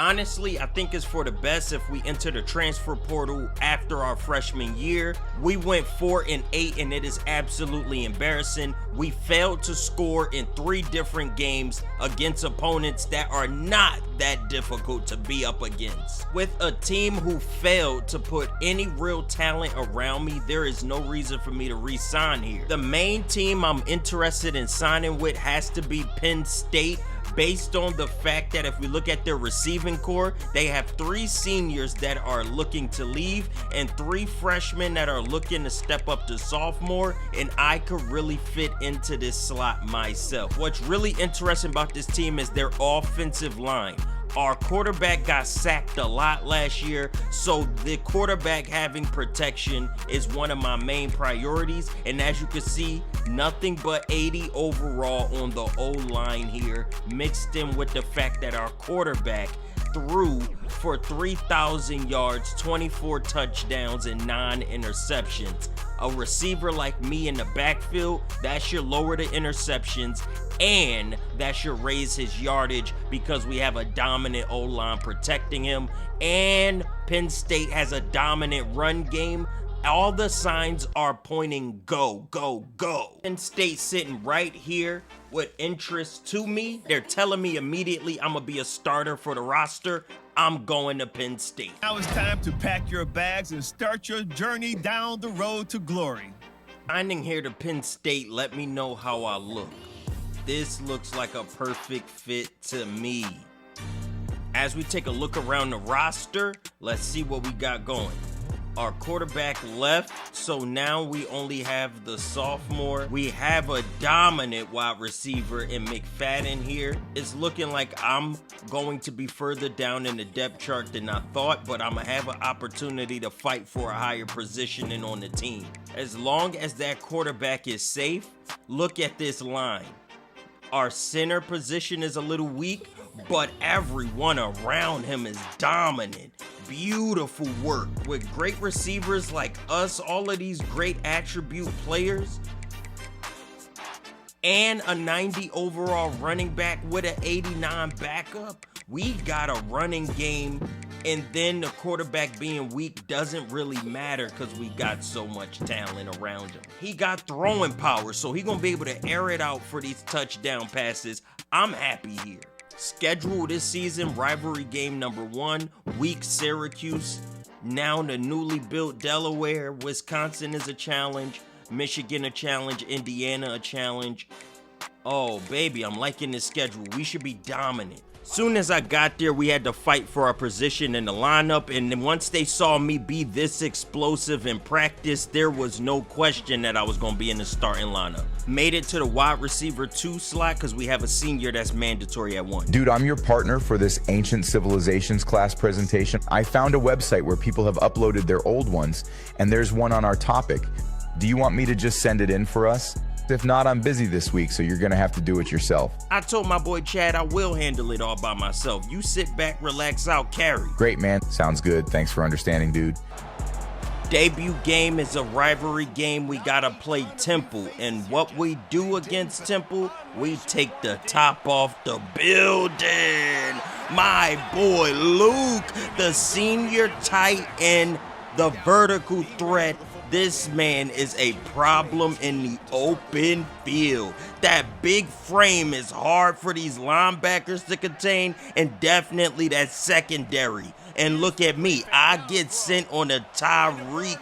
Honestly, I think it's for the best if we enter the transfer portal after our freshman year. We went 4-8 and it is absolutely embarrassing. We failed to score in 3 different games against opponents that are not that difficult to be up against. With a team who failed to put any real talent around me, there is no reason for me to re-sign here. The main team I'm interested in signing with has to be Penn State, based on the fact that if we look at their receiving core, they have 3 seniors that are looking to leave and 3 freshmen that are looking to step up to sophomore, and I could really fit into this slot myself. What's really interesting about this team is their offensive line. Our quarterback got sacked a lot last year, so the quarterback having protection is one of my main priorities, and as you can see, nothing but 80 overall on the O-line here, mixed in with the fact that our quarterback threw for 3,000 yards, 24 touchdowns, and 9 interceptions. A receiver like me in the backfield, that should lower the interceptions and that should raise his yardage because we have a dominant O-line protecting him, and Penn State has a dominant run game. All the signs are pointing go, go, go. Penn State sitting right here with interest to me. They're telling me immediately I'm gonna be a starter for the roster. I'm going to Penn State. Now it's time to pack your bags and start your journey down the road to glory. Signing here to Penn State, let me know how I look. This looks like a perfect fit to me. As we take a look around the roster, let's see what we got going. Our quarterback left, so now we only have the sophomore. We have a dominant wide receiver in McFadden here. It's looking like I'm going to be further down in the depth chart than I thought, but I'm gonna have an opportunity to fight for a higher positioning on the team. As long as that quarterback is safe, look at this line. Our center position is a little weak, but everyone around him is dominant. Beautiful work. With great receivers like us, all of these great attribute players, and a 90 overall running back with an 89 backup, we got a running game, and then the quarterback being weak doesn't really matter because we got so much talent around him. He got throwing power, so he's gonna be able to air it out for these touchdown passes. I'm happy here. Schedule this season, rivalry game number 1, weak Syracuse. Now the newly built Delaware. Wisconsin is a challenge. Michigan a challenge. Indiana a challenge. Oh, baby, I'm liking this schedule. We should be dominant. Soon as I got there, we had to fight for our position in the lineup, and then once they saw me be this explosive in practice, there was no question that I was going to be in the starting lineup. Made it to the wide receiver 2 slot because we have a senior that's mandatory at 1. Dude, I'm your partner for this Ancient Civilizations class presentation. I found a website where people have uploaded their old ones, and there's one on our topic. Do you want me to just send it in for us? If not, I'm busy this week, so you're gonna have to do it yourself. I told my boy Chad I will handle it all by myself. You sit back, relax out, carry. Great, man. Sounds good. Thanks for understanding, dude. Debut game is a rivalry game. We gotta play Temple, and what we do against Temple, we take the top off the building. My boy Luke, the senior tight end, the vertical threat. This man is a problem in the open field. That big frame is hard for these linebackers to contain, and definitely that secondary. And look at me, I get sent on a Tyreek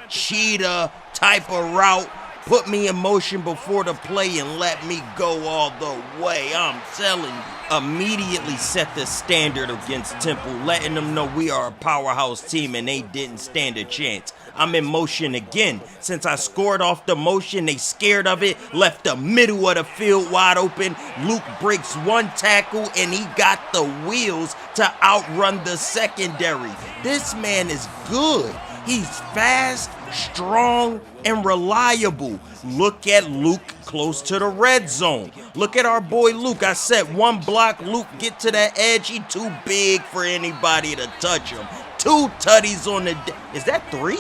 cheetah type of route. Put me in motion before the play and let me go all the way. I'm telling you. Immediately set the standard against Temple, letting them know we are a powerhouse team and they didn't stand a chance. I'm in motion again. Since I scored off the motion, they scared of it, left the middle of the field wide open. Luke breaks one tackle and he got the wheels to outrun the secondary. This man is good. He's fast, strong, and reliable. Look at Luke close to the red zone. Look at our boy Luke. I said one block, Luke get to that edge. He too big for anybody to touch him. 2 tutties on the day. Is that 3?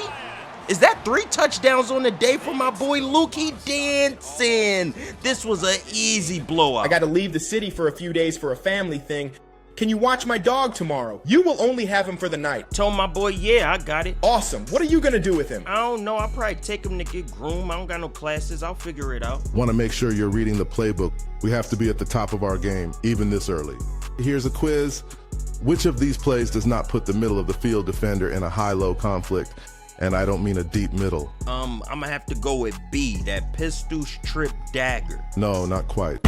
Is that 3 touchdowns on the day for my boy Luke? He dancing. This was an easy blowout. I got to leave the city for a few days for a family thing. Can you watch my dog tomorrow? You will only have him for the night. Told my boy, yeah, I got it. Awesome. What are you gonna do with him? I don't know. I'll probably take him to get groomed. I don't got no classes. I'll figure it out. Want to make sure you're reading the playbook. We have to be at the top of our game, even this early. Here's a quiz. Which of these plays does not put the middle of the field defender in a high-low conflict? And I don't mean a deep middle. I'm gonna have to go with B, that pistol strip dagger. No, not quite.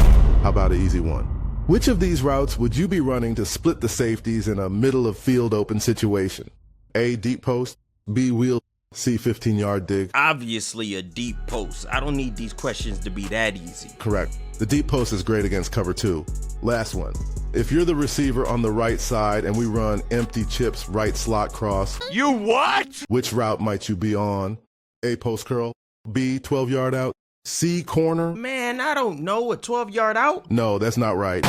How about an easy one? Which of these routes would you be running to split the safeties in a middle of field open situation? A, deep post, B, wheel, C, 15-yard dig. Obviously a deep post. I don't need these questions to be that easy. Correct. The deep post is great against cover 2. Last one. If you're the receiver on the right side and we run empty chips right slot cross. You what? Which route might you be on? A, post curl, B, 12-yard out, C, corner. Man, I don't know. A 12-yard out? No, that's not right.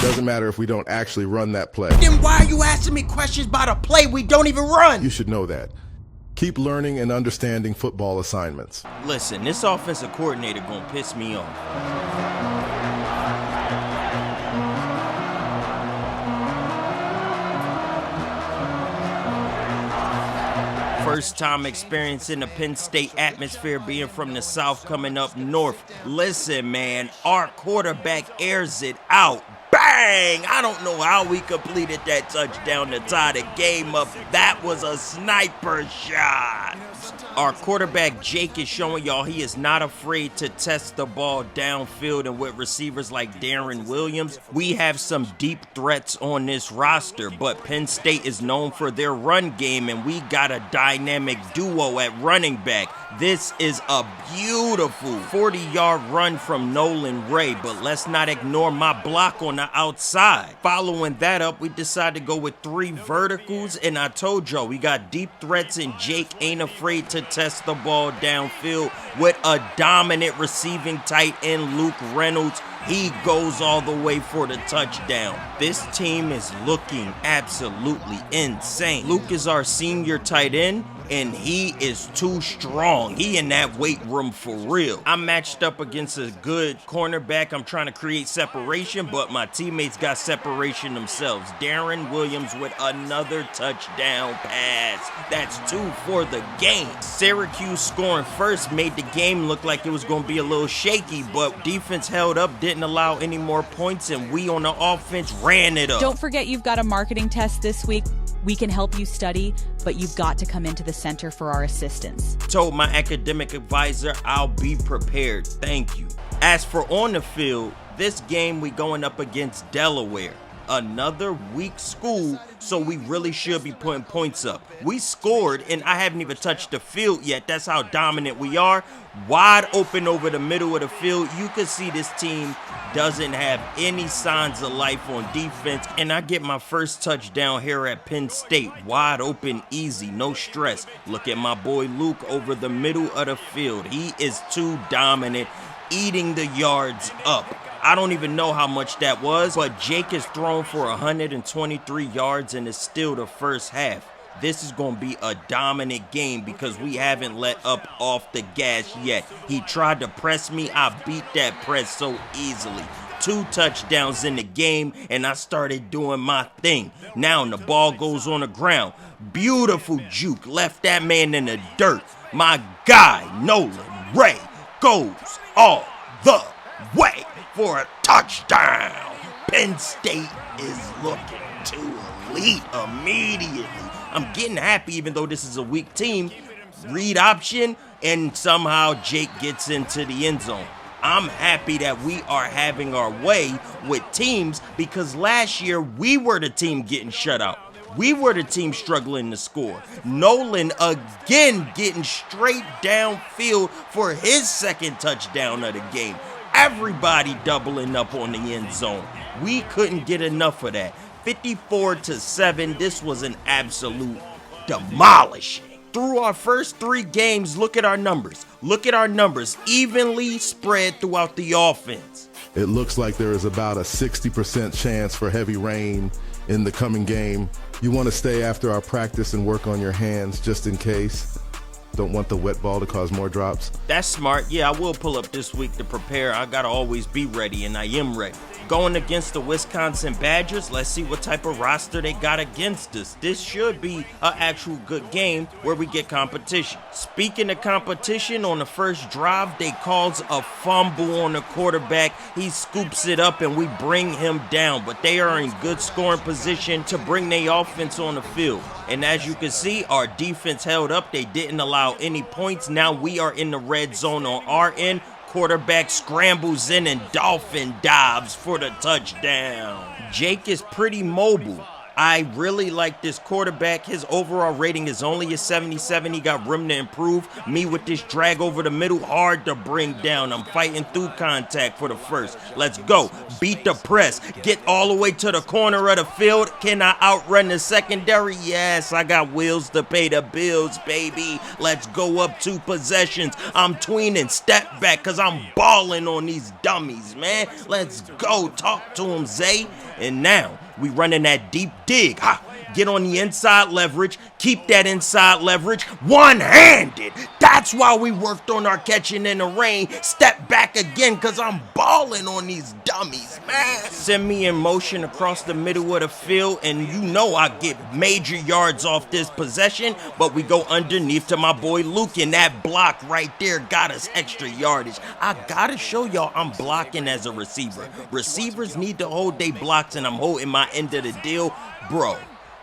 Doesn't matter if we don't actually run that play. Then why are you asking me questions about a play we don't even run? You should know that. Keep learning and understanding football assignments. Listen, this offensive coordinator gonna piss me off. First time experiencing the Penn State atmosphere, being from the South coming up north. Listen, man, our quarterback airs it out. Bang! I don't know how we completed that touchdown to tie the game up. That was a sniper shot. Our quarterback Jake is showing y'all he is not afraid to test the ball downfield, and with receivers like Darren Williams, we have some deep threats on this roster, but Penn State is known for their run game, and we got a dynamic duo at running back. This is a beautiful 40-yard run from Nolan Ray, but let's not ignore my block on the outside. Following that up, we decided to go with 3 verticals, and I told y'all we got deep threats, and Jake ain't afraid to test the ball downfield with a dominant receiving tight end, Luke Reynolds. He goes all the way for the touchdown. This team is looking absolutely insane. Luke is our senior tight end, and he is too strong. He in that weight room for real. I'm matched up against a good cornerback. I'm trying to create separation, but my teammates got separation themselves. Darren Williams with another touchdown pass. That's 2 for the game. Syracuse scoring first made the game look like it was going to be a little shaky, but defense held up, didn't allow any more points, and we on the offense ran it up. Don't forget you've got a marketing test this week. We can help you study, but you've got to come into the center for our assistance. Told my academic advisor I'll be prepared. Thank you. As for on the field, this game we going up against Delaware. Another weak school, so we really should be putting points up. We scored, and I haven't even touched the field yet. That's how dominant we are. Wide open over the middle of the field. You can see this team doesn't have any signs of life on defense, and I get my first touchdown here at Penn State. Wide open, easy, no stress. Look at my boy Luke over the middle of the field. He is too dominant, eating the yards up. I don't even know how much that was, but Jake is thrown for 123 yards, and it's still the first half. This is going to be a dominant game because we haven't let up off the gas yet. He tried to press me. I beat that press so easily. 2 touchdowns in the game, and I started doing my thing. Now the ball goes on the ground. Beautiful juke. Left that man in the dirt. My guy, Nolan Ray, goes all the way for a touchdown. Penn State is looking to elite immediately. I'm getting happy even though this is a weak team. Read option, and somehow Jake gets into the end zone. I'm happy that we are having our way with teams because last year we were the team getting shut out. We were the team struggling to score. Nolan again getting straight downfield for his second touchdown of the game. Everybody doubling up on the end zone. We couldn't get enough of that. 54-7, this was an absolute demolishing. Through our first 3 games, look at our numbers. Look at our numbers, evenly spread throughout the offense. It looks like there is about a 60% chance for heavy rain in the coming game. You want to stay after our practice and work on your hands just in case. Don't want the wet ball to cause more drops. That's smart. Yeah, I will pull up this week to prepare. I gotta always be ready, and I am ready. Going against the Wisconsin Badgers, let's see what type of roster they got against us. This should be an actual good game where we get competition. Speaking of competition, on the first drive, they cause a fumble on the quarterback. He scoops it up and we bring him down, but they are in good scoring position to bring their offense on the field. And as you can see, our defense held up. They didn't allow any points. Now we are in the red zone on our end. Quarterback scrambles in and dolphin dives for the touchdown. Jake is pretty mobile. I really like this quarterback. His overall rating is only a 77. He got room to improve. Me with this drag over the middle, hard to bring down. I'm fighting through contact for the first. Let's go. Beat the press. Get all the way to the corner of the field. Can I outrun the secondary? Yes, I got wheels to pay the bills, baby. Let's go up 2 possessions. I'm tweening. Step back because I'm balling on these dummies, man. Let's go. Talk to him, Zay. And now, we running that deep dig. Ha! Get on the inside leverage. Keep that inside leverage one-handed. That's why we worked on our catching in the rain. Step back again because I'm balling on these dummies, man. Send me in motion across the middle of the field, and you know I get major yards off this possession, but we go underneath to my boy Luke, and that block right there got us extra yardage. I gotta show y'all I'm blocking as a receiver. Receivers need to hold their blocks, and I'm holding my end of the deal. Bro,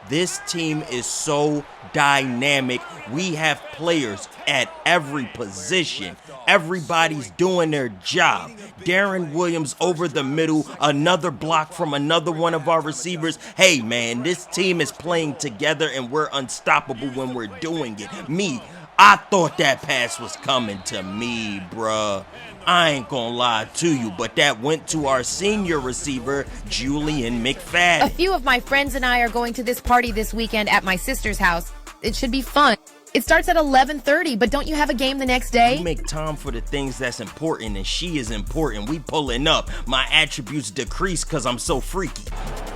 this team is so dynamic. We have players at every position. Everybody's doing their job. Darren Williams over the middle, another block from another one of our receivers. Hey, man, this team is playing together, and we're unstoppable when we're doing it. I thought that pass was coming to me, bruh. I ain't gonna lie to you, but that went to our senior receiver, Julian McFadden. A few of my friends and I are going to this party this weekend at my sister's house. It should be fun. It starts at 11:30, but don't you have a game the next day? You make time for the things that's important, and she is important. We pulling up. My attributes decrease because I'm so freaky.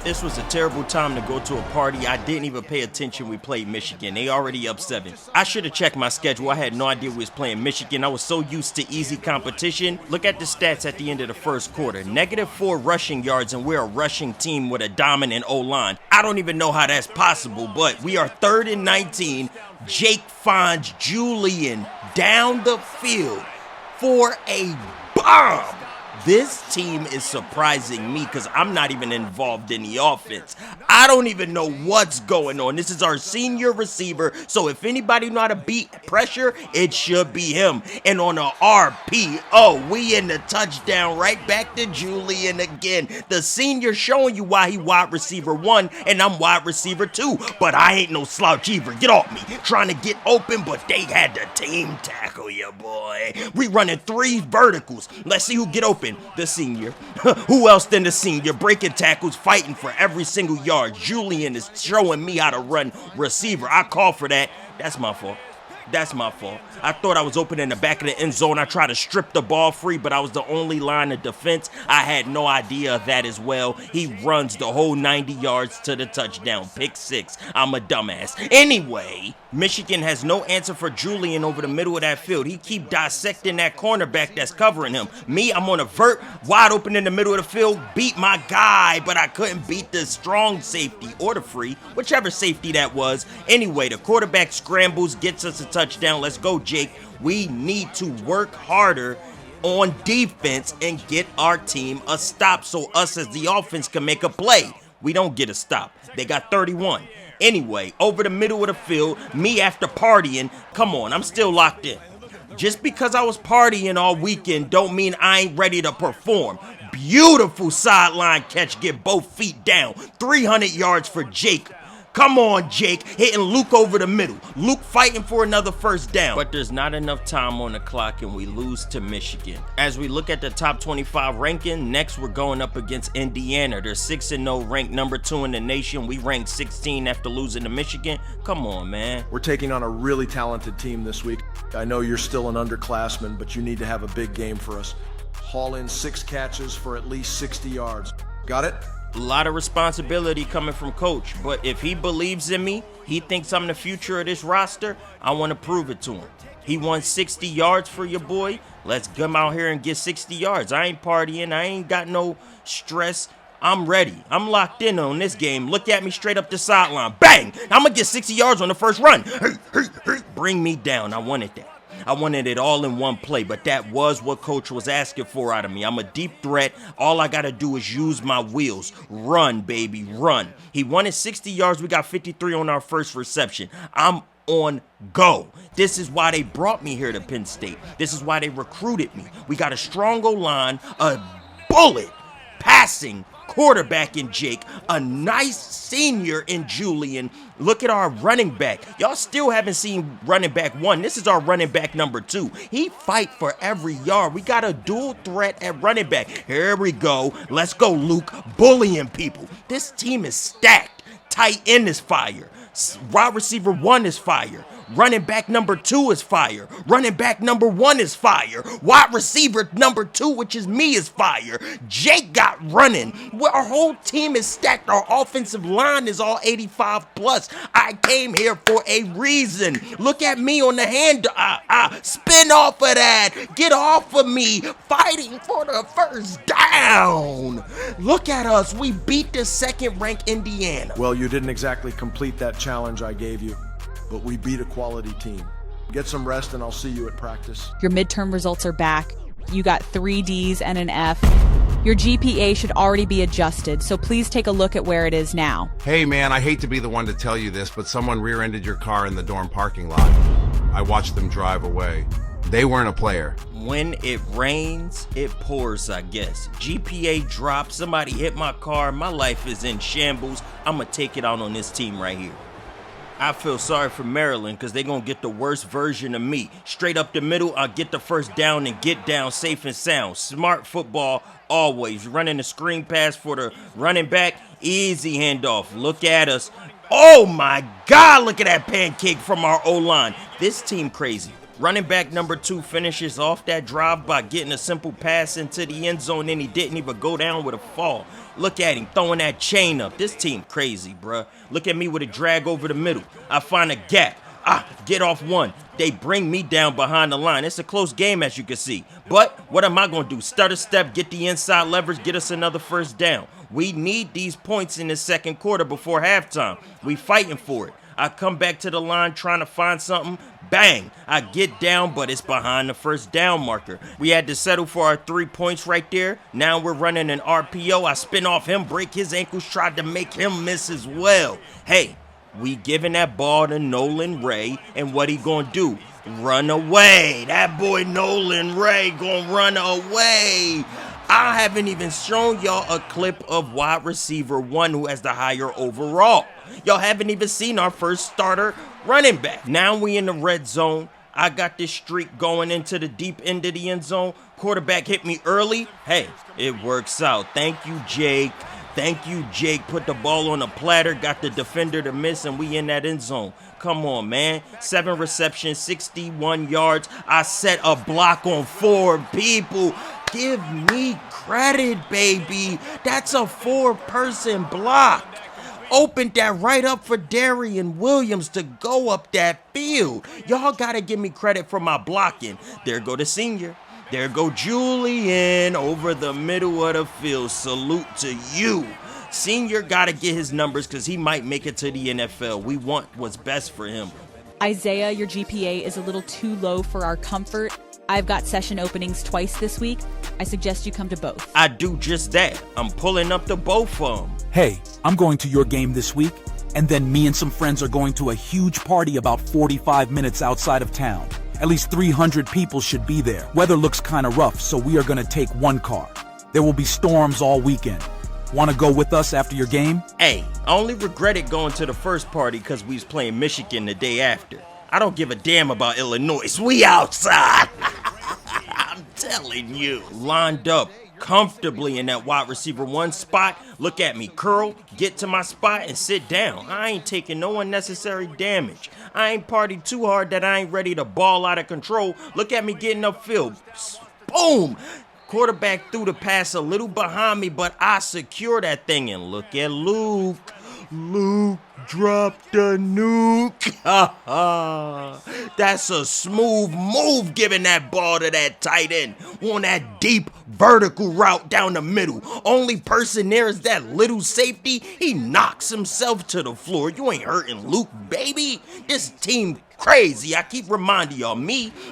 This was a terrible time to go to a party. I didn't even pay attention we played Michigan. They already up 7. I should have checked my schedule. I had no idea we was playing Michigan. I was so used to easy competition. Look at the stats at the end of the first quarter. -4 rushing yards, and we're a rushing team with a dominant O-line. I don't even know how that's possible, but we are 3rd and 19. Jake finds Julian down the field for a bomb. This team is surprising me because I'm not even involved in the offense. I don't even know what's going on. This is our senior receiver, so if anybody know how to beat pressure, it should be him. And on a RPO, we in the touchdown, right back to Julian again. The senior showing you why he wide receiver 1 and I'm wide receiver 2. But I ain't no slouch either. Get off me. Trying to get open, but they had to team tackle you, boy. We running 3 verticals. Let's see who get open. The senior. Who else than the senior? Breaking tackles, fighting for every single yard. Julian is showing me how to run receiver. I call for that. That's my fault. That's my fault. I thought I was open in the back of the end zone. I tried to strip the ball free, but I was the only line of defense. I had no idea of that as well. He runs the whole 90 yards to the touchdown. Pick 6. I'm a dumbass. Anyway, Michigan has no answer for Julian over the middle of that field. He keep dissecting that cornerback that's covering him. Me, I'm on a vert, wide open in the middle of the field. Beat my guy, but I couldn't beat the strong safety or the free, whichever safety that was. Anyway, the quarterback scrambles, gets us a touchdown. Let's go, Jake. We need to work harder on defense and get our team a stop so us as the offense can make a play. We don't get a stop. They got 31. Anyway, over the middle of the field, me after partying, come on, I'm still locked in. Just because I was partying all weekend don't mean I ain't ready to perform. Beautiful sideline catch, get both feet down. 300 yards for Jake. Come on, Jake, hitting Luke over the middle. Luke fighting for another first down. But there's not enough time on the clock and we lose to Michigan. As we look at the top 25 ranking, next we're going up against Indiana. They're 6-0, ranked number 2 in the nation. We ranked 16 after losing to Michigan. Come on, man. We're taking on a really talented team this week. I know you're still an underclassman, but you need to have a big game for us. Haul in 6 catches for at least 60 yards. Got it? A lot of responsibility coming from coach, but if he believes in me, he thinks I'm the future of this roster, I want to prove it to him. He won 60 yards for your boy. Let's come out here and get 60 yards. I ain't partying. I ain't got no stress. I'm ready. I'm locked in on this game. Look at me straight up the sideline. Bang! I'm going to get 60 yards on the first run. Bring me down. I wanted that. I wanted it all in one play, but that was what coach was asking for out of me. I'm a deep threat. All I got to do is use my wheels. Run, baby, run. He wanted 60 yards. We got 53 on our first reception. I'm on go. This is why they brought me here to Penn State. This is why they recruited me. We got a strong O-line, a bullet passing quarterback in Jake, a nice senior in Julian. Look at our running back. Y'all still haven't seen running back 1. This is our running back number 2. He fight for every yard. We got a dual threat at running back. Here we go. Let's go, Luke. Bullying people. This team is stacked. Tight end is fire. Wide receiver 1 is fire. Running back number 2 is fire. Running back number 1 is fire. Wide receiver number 2, which is me, is fire. Jake got running. Well, our whole team is stacked. Our offensive line is all 85 plus. I came here for a reason. Look at me on the hand. Spin off of that. Get off of me. Fighting for the first down. Look at us. We beat the second-ranked Indiana. Well, you didn't exactly complete that challenge I gave you, but we beat a quality team. Get some rest and I'll see you at practice. Your midterm results are back. You got 3 Ds and an F. Your GPA should already be adjusted, so please take a look at where it is now. Hey man, I hate to be the one to tell you this, but someone rear-ended your car in the dorm parking lot. I watched them drive away. They weren't a player. When it rains, it pours, I guess. GPA dropped, somebody hit my car, my life is in shambles. I'ma take it out on this team right here. I feel sorry for Maryland because they're going to get the worst version of me. Straight up the middle, I'll get the first down and get down safe and sound. Smart football always. Running a screen pass for the running back. Easy handoff. Look at us. Oh my God, look at that pancake from our O-line. This team crazy. Running back number 2 finishes off that drive by getting a simple pass into the end zone, and he didn't even go down with a fall. Look at him throwing that chain up. This team crazy, bruh. Look at me with a drag over the middle. I find a gap. Get off one. They bring me down behind the line. It's a close game, as you can see. But what am I going to do? Stutter step, get the inside leverage, get us another first down. We need these points in the second quarter before halftime. We fighting for it. I come back to the line trying to find something. Bang! I get down, but it's behind the first down marker. We had to settle for our 3 points right there. Now we're running an RPO. I spin off him, break his ankles, tried to make him miss as well. Hey, we giving that ball to Nolan Ray, and what he gonna do? Run away. That boy Nolan Ray gonna run away. I haven't even shown y'all a clip of wide receiver 1 who has the higher overall. Y'all haven't even seen our first starter running back. Now we in the red zone. I got this streak going into the deep end of the end zone. Quarterback hit me early. Hey, it works out. Thank you, Jake. Thank you, Jake. Put the ball on a platter, got the defender to miss, and we in that end zone. Come on, man. 7 receptions, 61 yards. I set a block on 4 people. Give me credit, baby. That's a 4-person block. Opened that right up for Darian Williams to go up that field. Y'all gotta give me credit for my blocking. There go the senior. There go Julian over the middle of the field. Salute to you. Senior gotta get his numbers because he might make it to the NFL. We want what's best for him. Isaiah, your GPA is a little too low for our comfort. I've got session openings twice this week. I suggest you come to both. I do just that. I'm pulling up to both of them. Hey, I'm going to your game this week, and then me and some friends are going to a huge party about 45 minutes outside of town. At least 300 people should be there. Weather looks kind of rough, so we are going to take 1 car. There will be storms all weekend. Want to go with us after your game? Hey, I only regretted going to the first party because we was playing Michigan the day after. I don't give a damn about Illinois. We outside. I'm telling you. Lined up comfortably in that wide receiver 1 spot. Look at me, curl, get to my spot, and sit down. I ain't taking no unnecessary damage. I ain't partied too hard that I ain't ready to ball out of control. Look at me getting upfield. Boom! Quarterback threw the pass a little behind me, but I secure that thing. And look at Luke. Luke dropped the nuke. That's a smooth move, giving that ball to that tight end on that deep vertical route down the middle. Only person there is that little safety. He knocks himself to the floor. You ain't hurting Luke, baby. This team crazy. I keep reminding y'all,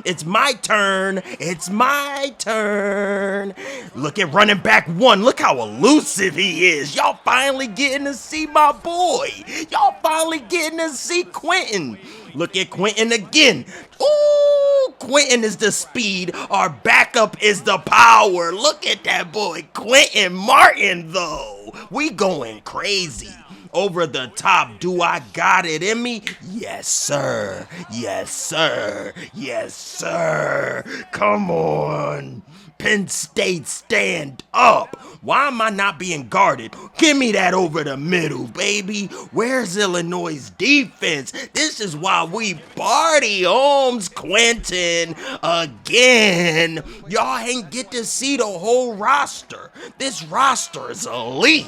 it's my turn. It's my turn. Look at running back one. Look how elusive he is. Y'all finally getting to see my boy. Y'all finally getting to see Quentin. Look at Quentin again. Ooh, Quentin is the speed. Our backup is the power. Look at that boy, Quentin Martin, though. We going crazy. Over the top, do I got it in me? Yes, sir. Yes, sir. Yes, sir. Come on. Penn State, stand up. Why am I not being guarded? Give me that over the middle, baby. Where's Illinois' defense? This is why we party, Holmes, Quentin, again. Y'all ain't get to see the whole roster. This roster is elite.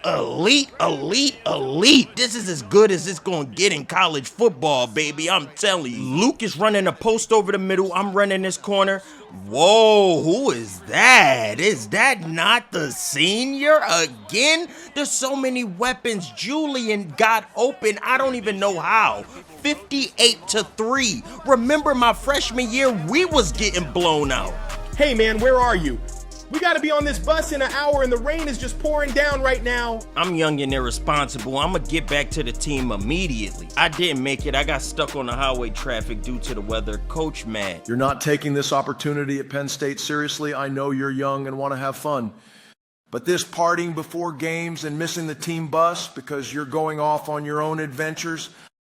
Elite, elite, elite. This is as good as it's gonna get in college football, baby. I'm telling you. Luke is running a post over the middle. I'm running this corner. Whoa, who is that? Is that not the senior again? There's so many weapons. Julian got open. I don't even know how. 58-3. Remember my freshman year, we was getting blown out. Hey man, where are you? We gotta be on this bus in an hour and the rain is just pouring down right now. I'm young and irresponsible. I'ma get back to the team immediately. I didn't make it. I got stuck on the highway traffic due to the weather. Coach mad. You're not taking this opportunity at Penn State seriously. I know you're young and want to have fun. But this partying before games and missing the team bus because you're going off on your own adventures,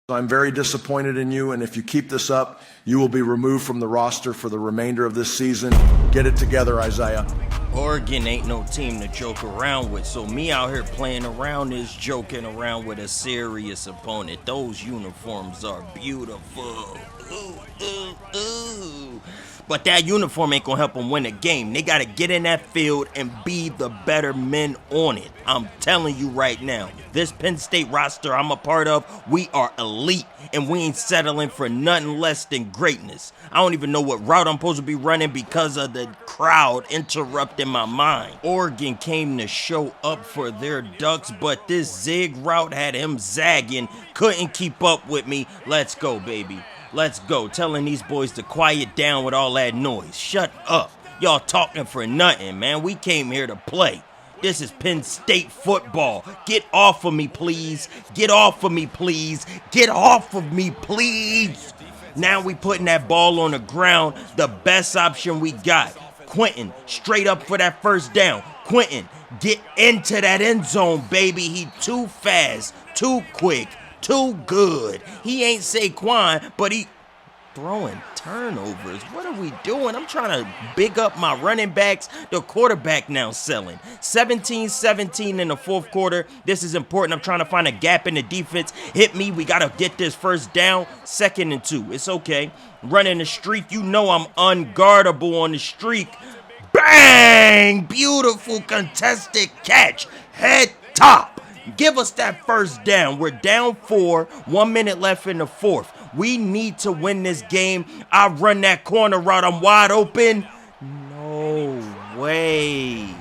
I'm very disappointed in you, and if you keep this up, you will be removed from the roster for the remainder of this season. Get it together, Isaiah. Oregon ain't no team to joke around with, so me out here playing around is joking around with a serious opponent. Those uniforms are beautiful. Ooh, ooh, ooh. But that uniform ain't gonna help them win a game. They gotta get in that field and be the better men on it. I'm telling you right now, this Penn State roster I'm a part of, we are elite, and we ain't settling for nothing less than greatness. I don't even know what route I'm supposed to be running because of the crowd interrupting my mind. Oregon came to show up for their Ducks, but this zig route had him zagging, couldn't keep up with me. Let's go, baby. Let's go. Telling these boys to quiet down with all that noise. Shut up. Y'all talking for nothing, man. We came here to play. This is Penn State football. Get off of me, please. Get off of me, please. Get off of me, please. Now we putting that ball on the ground. The best option we got. Quentin, straight up for that first down. Quentin, get into that end zone, baby. He too fast, too quick. Too good. He ain't Saquon, but he throwing turnovers. What are we doing? I'm trying to big up my running backs. The quarterback now selling. 17-17 in the fourth quarter. This is important. I'm trying to find a gap in the defense. Hit me. We got to get this first down. 2nd and 2. It's okay. Running the streak. You know I'm unguardable on the streak. Bang! Beautiful contested catch. Head top. Give us that first down. We're down 4. 1 minute left in the fourth. We need to win this game. I run that corner route. I'm wide open. No way.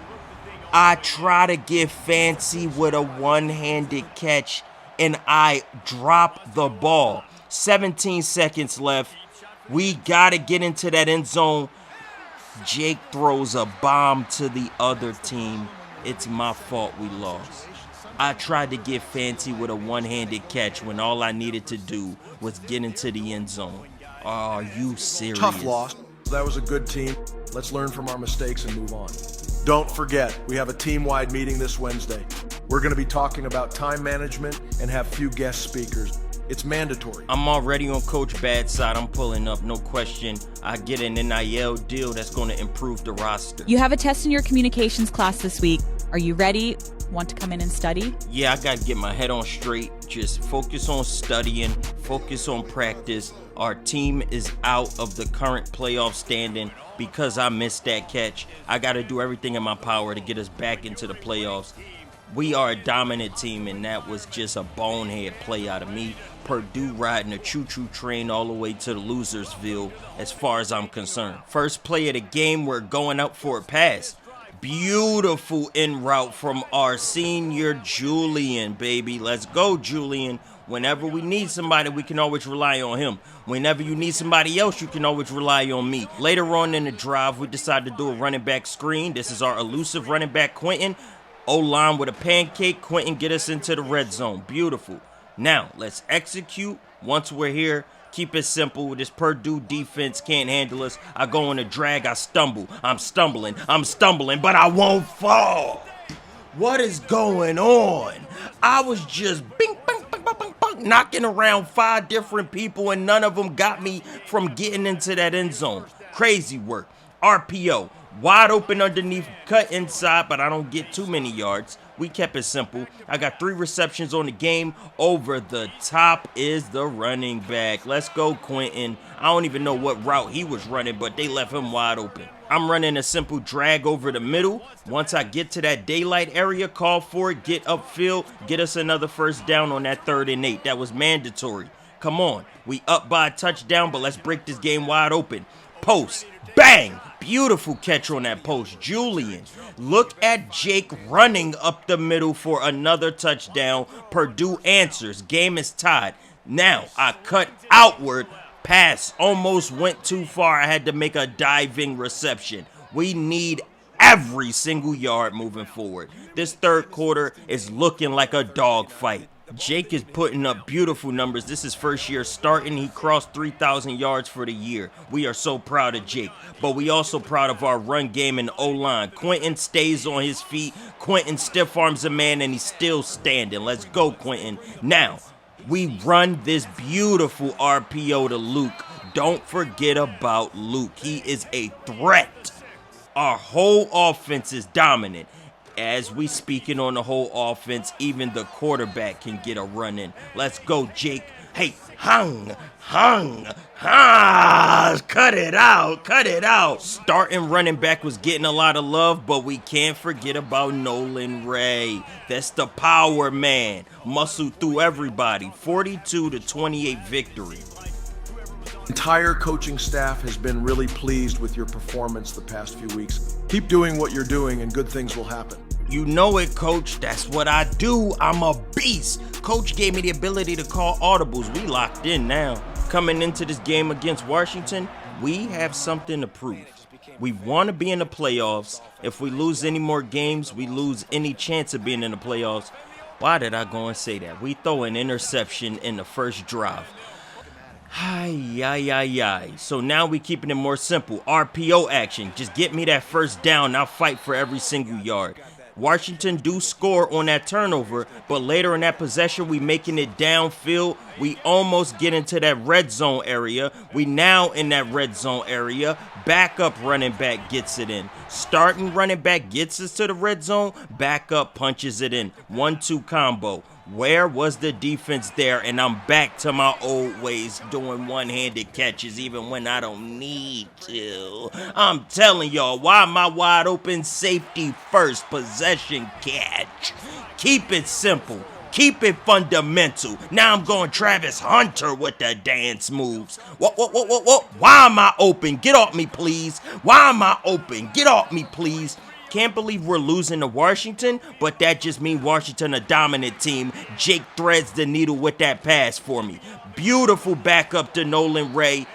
I try to get fancy with a one-handed catch, and I drop the ball. 17 seconds left. We got to get into that end zone. Jake throws a bomb to the other team. It's my fault we lost. I tried to get fancy with a one-handed catch when all I needed to do was get into the end zone. Are you serious? Tough loss. That was a good team. Let's learn from our mistakes and move on. Don't forget, we have a team-wide meeting this Wednesday. We're going to be talking about time management and have few guest speakers. It's mandatory. I'm already on Coach Bad's side. I'm pulling up, no question. I get an NIL deal that's going to improve the roster. You have a test in your communications class this week. Are you ready? Want to come in and study? Yeah, I got to get my head on straight. Just focus on studying, focus on practice. Our team is out of the current playoff standing because I missed that catch. I got to do everything in my power to get us back into the playoffs. We are a dominant team, and that was just a bonehead play out of me. Purdue riding a choo-choo train all the way to the Losersville as far as I'm concerned. First play of the game, we're going up for a pass. Beautiful en route from our senior Julian, baby. Let's go, Julian. Whenever we need somebody, we can always rely on him. Whenever you need somebody else, you can always rely on me. Later on in the drive, we decided to do a running back screen. This is our elusive running back, Quentin. O-line with a pancake. Quentin, get us into the red zone. Beautiful. Now, let's execute. Once we're here, keep it simple. This Purdue defense can't handle us. I go in a drag, I stumble. I'm stumbling, but I won't fall. What is going on? I was just bing, bing, bing, bing, bing, bing, knocking around 5 different people, and none of them got me from getting into that end zone. Crazy work. RPO. Wide open underneath, cut inside, but I don't get too many yards. We kept it simple. I got 3 receptions on the game. Over the top is the running back. Let's go, Quentin. I don't even know what route he was running, but they left him wide open. I'm running a simple drag over the middle. Once I get to that daylight area, call for it, get upfield, get us another first down on that 3rd and 8. That was mandatory. Come on. We up by a touchdown, but let's break this game wide open. Post. Bang! Beautiful catch on that post. Julian. Look at Jake running up the middle for another touchdown. Purdue answers. Game is tied. Now, I cut outward. Pass almost went too far. I had to make a diving reception. We need every single yard moving forward. This 3rd quarter is looking like a dogfight. Jake is putting up beautiful numbers. This is first year starting. He crossed 3,000 yards for the year. We are so proud of Jake, but we also proud of our run game and O-line. Quentin stays on his feet. Quentin stiff arms a man, and he's still standing. Let's go, Quentin. Now, we run this beautiful RPO to Luke. Don't forget about Luke. He is a threat. Our whole offense is dominant. As we speaking on the whole offense, even the quarterback can get a run in. Let's go, Jake. Hey, cut it out. Starting running back was getting a lot of love, but we can't forget about Nolan Ray. That's the power man. Muscle through everybody. 42-28 victory. Entire coaching staff has been really pleased with your performance the past few weeks. Keep doing what you're doing and good things will happen. You know it, Coach. That's what I do. I'm a beast. Coach gave me the ability to call audibles. We locked in now. Coming into this game against Washington, we have something to prove. We want to be in the playoffs. If we lose any more games, we lose any chance of being in the playoffs. Why did I go and say that? We throw an interception in the first drive. So now we keeping it more simple. RPO action. Just get me that first down. I'll fight for every single yard. Washington do score on that turnover, but later in that possession, we making it downfield. We almost get into that red zone area. We now in that red zone area. Backup running back gets it in. Starting running back gets us to the red zone. Backup punches it in. 1-2 combo. Where was the defense there? And I'm back to my old ways, doing one-handed catches even when I don't need to. I'm telling y'all, why am I wide open? Safety first, possession catch. Keep it simple. Keep it fundamental. Now I'm going Travis Hunter with the dance moves. What? Why am I open? Get off me, please. Why am I open? Get off me, please. Can't believe we're losing to Washington, but that just means Washington a dominant team. Jake threads the needle with that pass for me. Beautiful backup to Nolan Ray.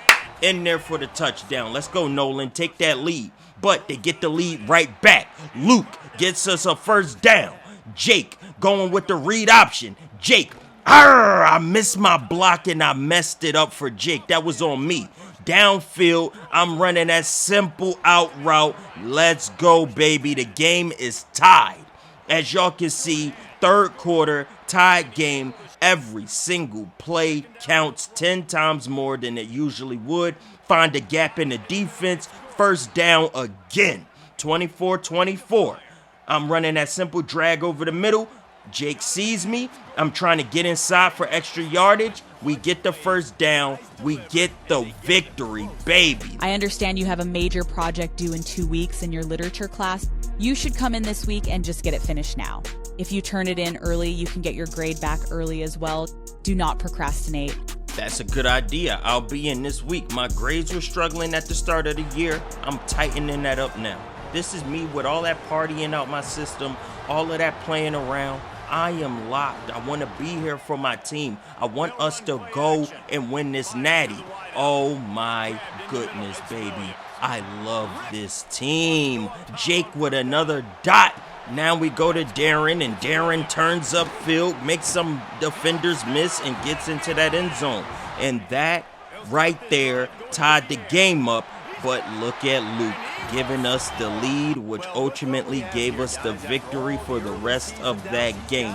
In there for the touchdown. Let's go, Nolan. Take that lead. But they get the lead right back. Luke gets us a first down. Jake going with the read option. Jake. I missed my block and I messed it up for Jake. That was on me. Downfield, I'm running that simple out route. Let's go, baby. The game is tied. As y'all can see, 3rd quarter, tied game. Every single play counts 10 times more than it usually would. Find a gap in the defense. First down again. 24-24. I'm running that simple drag over the middle. Jake sees me. I'm trying to get inside for extra yardage. We get the first down. We get the victory, baby. I understand you have a major project due in 2 weeks in your literature class. You should come in this week and just get it finished now. If you turn it in early, you can get your grade back early as well. Do not procrastinate. That's a good idea. I'll be in this week. My grades were struggling at the start of the year. I'm tightening that up now. This is me with all that partying out my system, all of that playing around. I am locked. I want to be here for my team. I want us to go and win this natty. Oh my goodness, baby. I love this team. Jake with another dot. Now we go to Darren, and Darren turns upfield, makes some defenders miss, and gets into that end zone. And that right there tied the game up. But look at Luke giving us the lead, which ultimately gave us the victory for the rest of that game.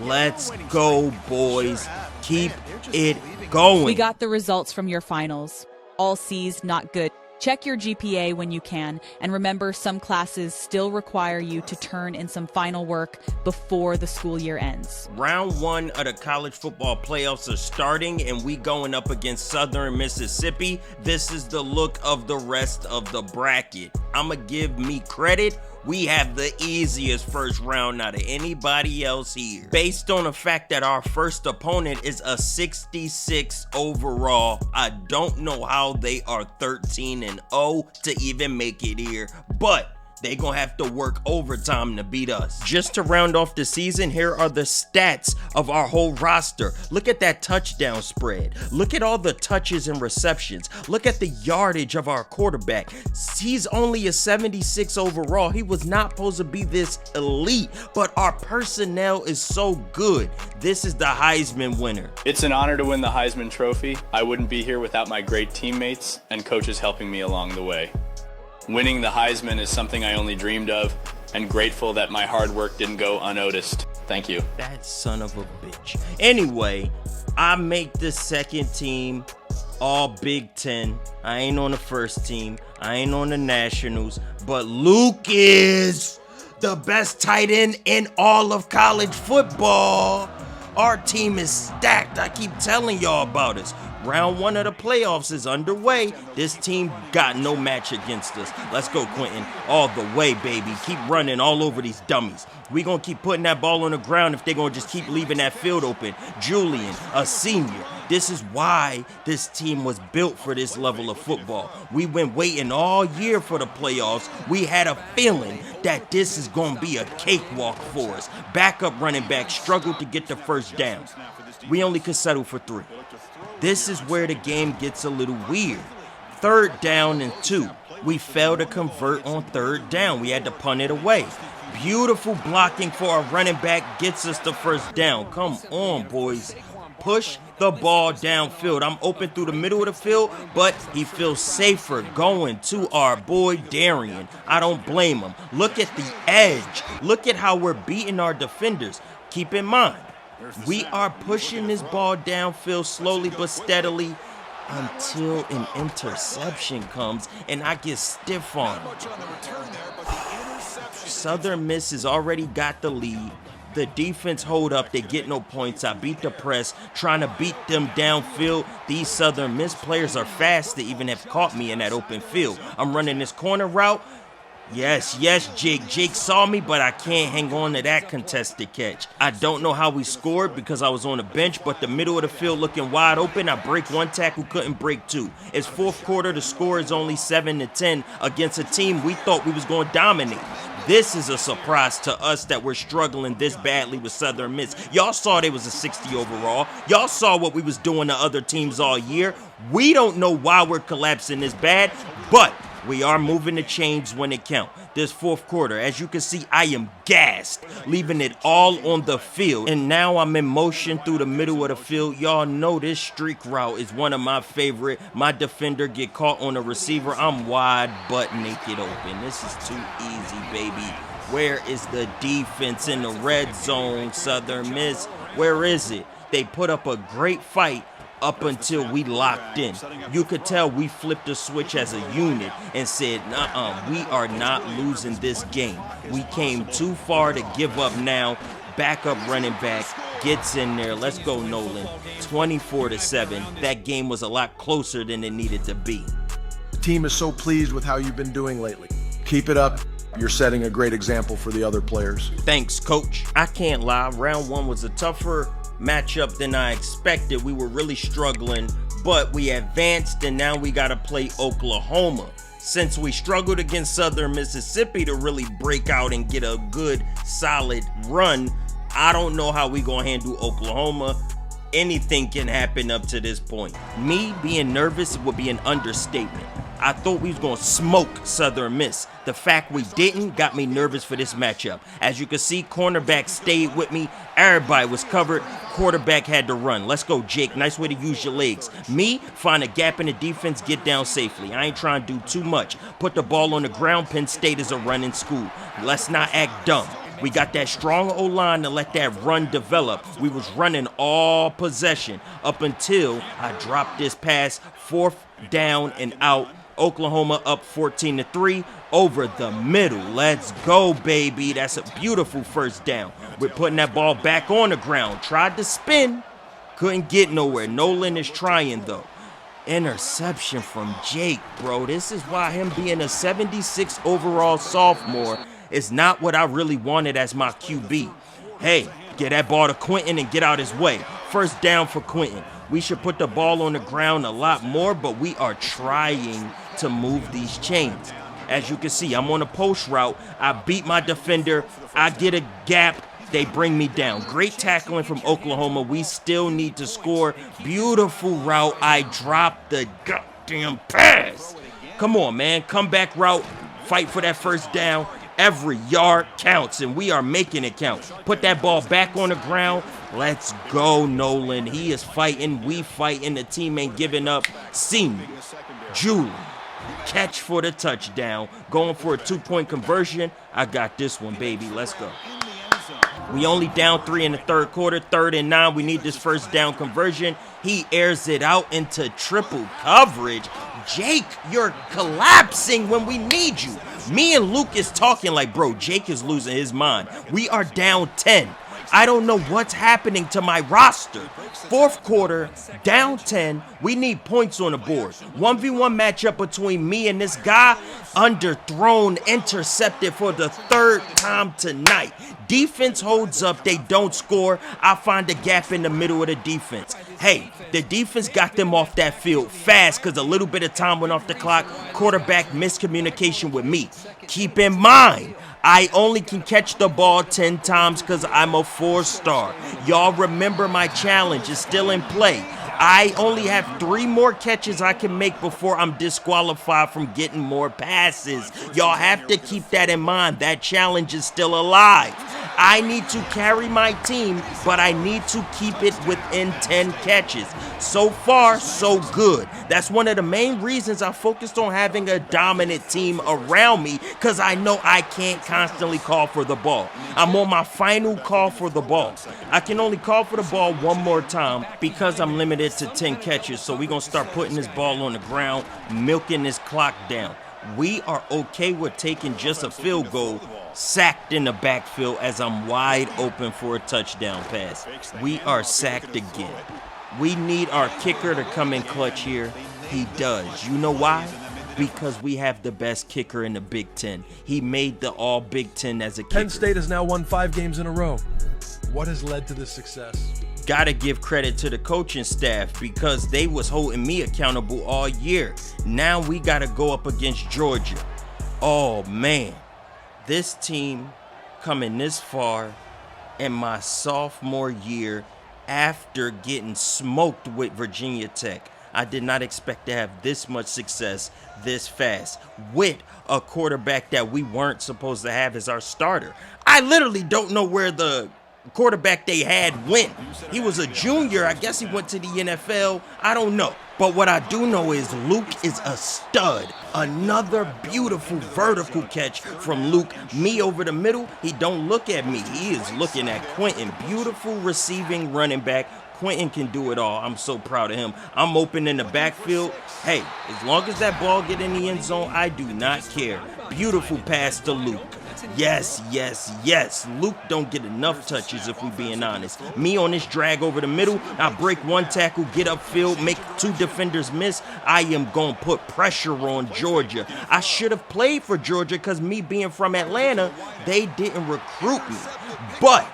Let's go, boys. Keep it going. We got the results from your finals. All C's, not good. Check your GPA when you can, and remember, some classes still require you to turn in some final work before the school year ends. Round 1 of the college football playoffs are starting, and we going up against Southern Mississippi. This is the look of the rest of the bracket. I'ma give me credit. We have the easiest first round out of anybody else here, based on the fact that our first opponent is a 66 overall. I don't know how they are 13-0 to even make it here, but they gonna have to work overtime to beat us. Just to round off the season, here are the stats of our whole roster. Look at that touchdown spread. Look at all the touches and receptions. Look at the yardage of our quarterback. He's only a 76 overall. He was not supposed to be this elite, but our personnel is so good. This is the Heisman winner. It's an honor to win the Heisman Trophy. I wouldn't be here without my great teammates and coaches helping me along the way. Winning the Heisman is something I only dreamed of, and grateful that my hard work didn't go unnoticed. Thank you. That son of a bitch. Anyway, I make the second team all Big Ten. I ain't on the first team. I ain't on the Nationals. But Luke is the best tight end in all of college football. Our team is stacked. I keep telling y'all about this. Round 1 of the playoffs is underway. This team got no match against us. Let's go, Quentin. All the way, baby. Keep running all over these dummies. We gonna keep putting that ball on the ground if they gonna just keep leaving that field open. Julian, a senior. This is why this team was built for this level of football. We been waiting all year for the playoffs. We had a feeling that this is gonna be a cakewalk for us. Backup running back struggled to get the first down. We only could settle for 3. This is where the game gets a little weird. 3rd down and 2. We failed to convert on 3rd down. We had to punt it away. Beautiful blocking for our running back gets us the first down. Come on, boys. Push the ball downfield. I'm open through the middle of the field, but he feels safer going to our boy Darian. I don't blame him. Look at the edge. Look at how we're beating our defenders. Keep in mind, we are pushing this ball downfield slowly but steadily until an interception comes and I get stiff on him. Southern Miss has already got the lead. The defense hold up, they get no points. I beat the press, trying to beat them downfield. These Southern Miss players are fast to even have caught me in that open field. I'm running this corner route. Yes, Jake. Jake saw me, but I can't hang on to that contested catch. I don't know how we scored because I was on the bench, but the middle of the field looking wide open. I break 1 tackle, couldn't break 2. It's 4th quarter. The score is only 7-10 against a team we thought we was going to dominate. This is a surprise to us that we're struggling this badly with Southern Miss. Y'all saw they was a 60 overall. Y'all saw what we was doing to other teams all year. We don't know why we're collapsing this bad, but we are moving the chains when it counts. This 4th quarter, as you can see, I am gassed, leaving it all on the field. And now I'm in motion through the middle of the field. Y'all know this streak route is one of my favorite. My defender get caught on the receiver. I'm wide butt naked open. This is too easy, baby. Where is the defense in the red zone, Southern Miss? Where is it? They put up a great fight up until we locked in. You could tell we flipped the switch as a unit and said, we are not losing this game. We came too far to give up now. Backup running back gets in there. Let's go, Nolan. 24-7. That game was a lot closer than it needed to be. The team is so pleased with how you've been doing lately. Keep it up. You're setting a great example for the other players. Thanks, coach. I can't lie, round one was a tougher matchup than I expected. We were really struggling, but we advanced and now we gotta play Oklahoma. Since we struggled against Southern Mississippi to really break out and get a good solid run, I don't know how we gonna handle Oklahoma. Anything can happen up to this point. Me being nervous would be an understatement. I thought we was gonna smoke Southern Miss. The fact we didn't got me nervous for this matchup. As you can see, cornerback stayed with me. Everybody was covered. Quarterback had to run. Let's go, Jake. Nice way to use your legs. Me, find a gap in the defense, get down safely. I ain't trying to do too much. Put the ball on the ground. Penn State is a running school. Let's not act dumb. We got that strong O-line to let that run develop. We was running all possession up until I dropped this pass, 4th down and out. Oklahoma up 14-3 over the middle. Let's go, baby. That's a beautiful first down. We're putting that ball back on the ground. Tried to spin. Couldn't get nowhere. Nolan is trying, though. Interception from Jake, bro. This is why him being a 76 overall sophomore is not what I really wanted as my QB. Hey, get that ball to Quentin and get out his way. First down for Quentin. We should put the ball on the ground a lot more, but we are trying to move these chains. As you can see, I'm on a post route. I beat my defender. I get a gap. They bring me down. Great tackling from Oklahoma. We still need to score. Beautiful route. I dropped the goddamn pass. Come on, man. Comeback route. Fight for that first down. Every yard counts, and we are making it count. Put that ball back on the ground. Let's go, Nolan. He is fighting. We fighting. The team ain't giving up. Senior Julie. Catch for the touchdown. Going for a 2-point conversion. I got this one, baby. Let's go. We only down 3 in the third quarter. 3rd and 9. We need this first down conversion. He airs it out into triple coverage. Jake, you're collapsing when we need you. Me and Luke is talking like, bro, Jake is losing his mind. We are down 10. I don't know what's happening to my roster. 4th quarter, down 10. We need points on the board. 1v1 matchup between me and this guy. Underthrown, intercepted for the 3rd time tonight. Defense holds up. They don't score. I find a gap in the middle of the defense. Hey, the defense got them off that field fast because a little bit of time went off the clock. Quarterback miscommunication with me. Keep in mind, I only can catch the ball 10 times because I'm a 4-star. Y'all remember my challenge is still in play. I only have 3 more catches I can make before I'm disqualified from getting more passes. Y'all have to keep that in mind. That challenge is still alive. I need to carry my team, but I need to keep it within 10 catches. So far, so good. That's one of the main reasons I focused on having a dominant team around me, because I know I can't constantly call for the ball. I'm on my final call for the ball. I can only call for the ball one more time because I'm limited to 10 catches. So we're going to start putting this ball on the ground, milking this clock down. We are okay with taking just a field goal, sacked in the backfield as I'm wide open for a touchdown pass. We are sacked again. We need our kicker to come in clutch here. He does. You know why? Because we have the best kicker in the Big Ten. He made the All Big Ten as a kicker. Penn State has now won 5 games in a row. What has led to this success? Gotta give credit to the coaching staff because they was holding me accountable all year. Now we gotta go up against Georgia. Oh man, this team coming this far in my sophomore year after getting smoked with Virginia Tech. I did not expect to have this much success this fast with a quarterback that we weren't supposed to have as our starter. I literally don't know where the quarterback they had went. He was a junior. I guess he went to the NFL. I don't know. But what I do know is Luke is a stud. Another beautiful vertical catch from Luke. Me over the middle. He don't look at me. He is looking at Quentin. Beautiful receiving running back. Quentin can do it all. I'm so proud of him. I'm open in the backfield. Hey, as long as that ball get in the end zone, I do not care. Beautiful pass to Luke. Yes, yes, yes. Luke don't get enough touches if we being honest. Me on this drag over the middle, I break one tackle, get upfield, make two defenders miss. I am going to put pressure on Georgia. I should have played for Georgia because me being from Atlanta, they didn't recruit me. But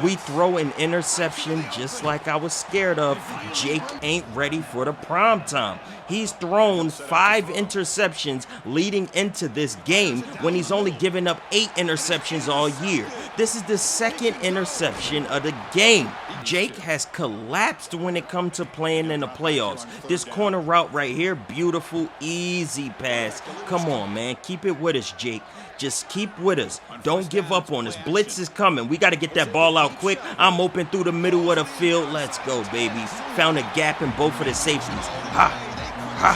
we throw an interception just like I was scared of. Jake ain't ready for the prime time. He's thrown 5 interceptions leading into this game when he's only given up 8 interceptions all year. This is the 2nd interception of the game. Jake has collapsed when it comes to playing in the playoffs. This corner route right here, beautiful, easy pass. Come on, man. Keep it with us, Jake. Just keep with us. Don't give up on us. Blitz is coming. We got to get that ball out quick. I'm open through the middle of the field. Let's go, baby. Found a gap in both of the safeties. Ha, ha,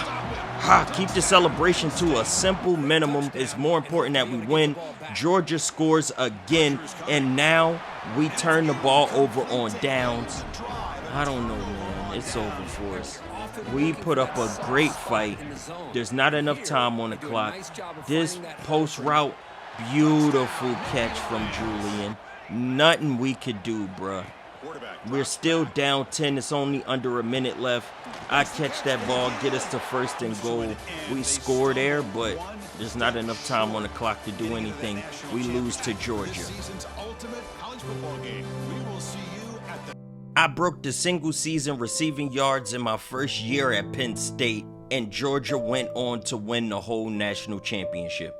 ha. Keep the celebration to a simple minimum. It's more important that we win. Georgia scores again, and now we turn the ball over on downs. I don't know, man. It's over for us. We put up a great fight. There's not enough time on the clock. This post route, beautiful catch from Julian. Nothing we could do, bruh. We're still down 10. It's only under a minute left. I catch that ball, get us to 1st and goal. We score there, but there's not enough time on the clock to do anything. We lose to Georgia. I broke the single season receiving yards in my first year at Penn State, and Georgia went on to win the whole national championship.